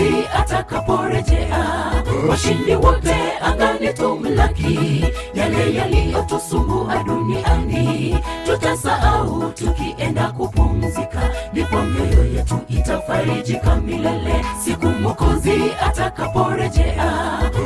Mwokozi atakaporejea, washindi wote angani tumlaki. Yale yaliyotusumbua duniani tutasahau tukienda kupumzika, ndipo mioyo yetu itafarijika milele. Siku Mwokozi atakaporejea,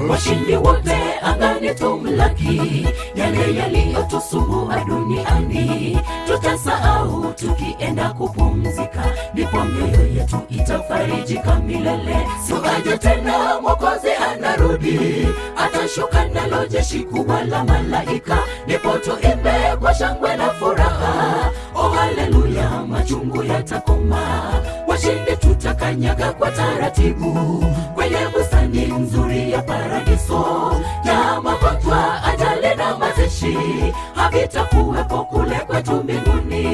washindi wote angani tumlaki. Yale yaliyotusumbua duniani tutasahau tukienda kupumzika, ndipo mioyo yetu itafarijika milele. Siwaje tena, Mwokozi anarudi, atashuka nalo jeshi kubwa la malaika, ndipo tuimbe kwa shangwe na furaha. Oh haleluya, machungu yatakoma, washindi tutakanyaga kwa taratibu kwenye bustani nzuri ya paradiso. Ya magonjwa, ajali na mazishi havitakuwepo kule kwetu mbinguni.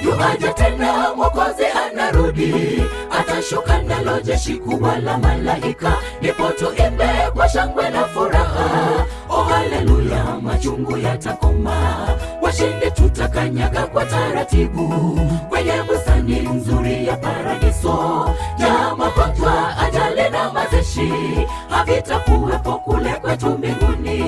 Yuaje tena, Mwokozi anarudi, atashuka nalo jeshi kubwa la malaika, ndipo tuimbe kwa shangwe na furaha. Oh haleluya, machungu yatakoma, washindi tutakanyaga kwa taratibu kwenye bustani nzuri ya paradiso. Ya magonjwa, ajali na mazishi havitakuwepo kule kwetu mbinguni.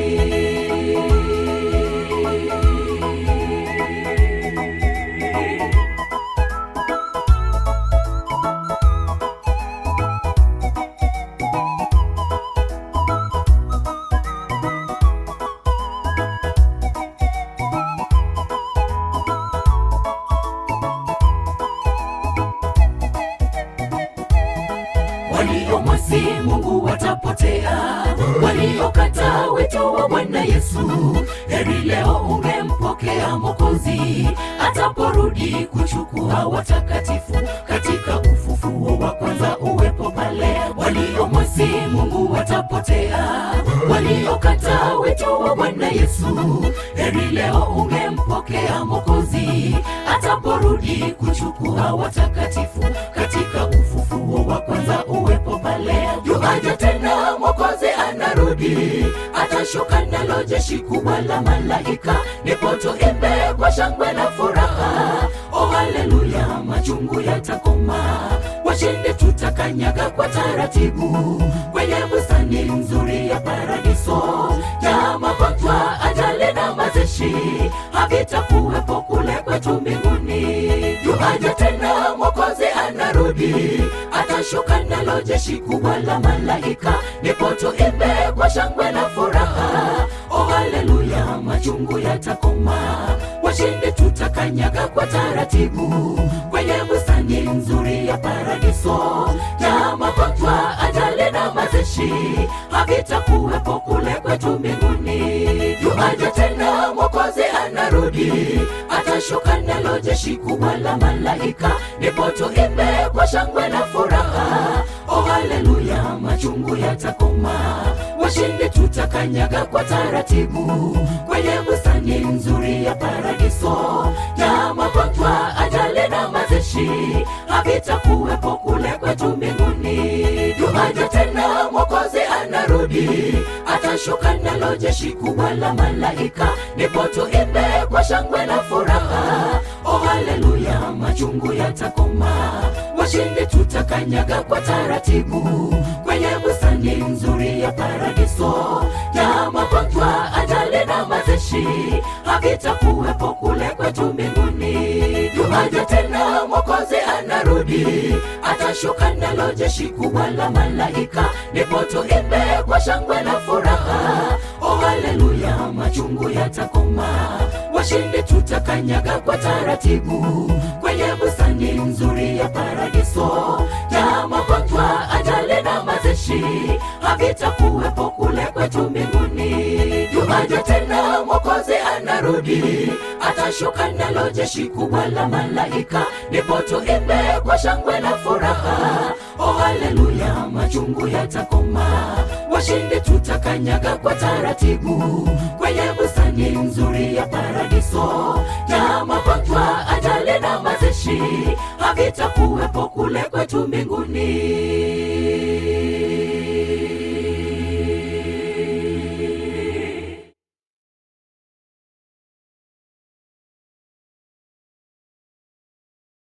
Waliomwasi Mungu watapotea, waliokataa wito wa Bwana Yesu. Heri leo ungempokea Mwokozi ataporudi kuchukua watakatifu katika ufufuo wa kwanza, uwepo pale. Waliomwasi Mungu watapotea, waliokataa wito wa Bwana Yesu. Heri leo ungempokea Mwokozi ataporudi kuchukua watakatifu katika ufufuo wa kwanza, uwepo pale. Yuaje tena, Mwokozi anarudi, atashuka nalo jeshi kubwa la malaika, ndipo tuimbe kwa shangwe na furaha. Oh haleluya, machungu yatakoma, washindi tutakanyaga kwa taratibu kwenye bustani nzuri ya paradiso. Ya magonjwa, ajali na mazishi havitakuwepo kule kwetu mbinguni. Yuaje tena, Mwokozi anarudi, atashuka nalo jeshi kubwa la malaika, ndipo tuimbe kwa shangwe na furaha. Oh haleluya, machungu yatakoma, washindi tutakanyaga kwa taratibu kwenye bustani nzuri ya paradiso. Ya magonjwa, ajali na mazishi havitakuwepo kule kwetu mbinguni. Yuaje tena, Mwokozi anarudi, atashuka nalo jeshi kubwa la malaika, ndipo tuimbe kwa shangwe na furaha. Oh haleluya, machungu yatakoma, washindi tutakanyaga kwa taratibu kwenye bustani nzuri ya paradiso. Ya magonjwa, ajali na mazishi havitakuwepo kule kwetu mbinguni. Yuaje tena, Mwokozi anarudi, atashuka nalo jeshi kubwa la malaika, ndipo tuimbe kwa shangwe na furaha. Oh haleluya, machungu yatakoma, washindi tutakanyaga kwa taratibu kwenye bustani nzuri ya paradiso. Ya magonjwa, ajali na mazishi havitakuwepo kule kwetu mbinguni. Yuaje tena, Mwokozi anarudi, atashuka nalo jeshi kubwa la malaika, ndipo tuimbe kwa shangwe na furaha. Oh haleluya, machungu yatakoma, washindi tutakanyaga kwa taratibu kwenye bustani nzuri ya paradiso. Ya magonjwa, ajali na mazishi havitakuwepo kule kwetu mbinguni. Yuaje tena, Mwokozi anarudi, atashuka nalo jeshi kubwa la malaika, ndipo tuimbe kwa shangwe na furaha. Oh haleluya, machungu yatakoma, washindi tutakanyaga kwa taratibu kwenye bustani nzuri ya paradiso. Ya magonjwa, ajali na mazishi havitakuwepo kule kwetu mbinguni.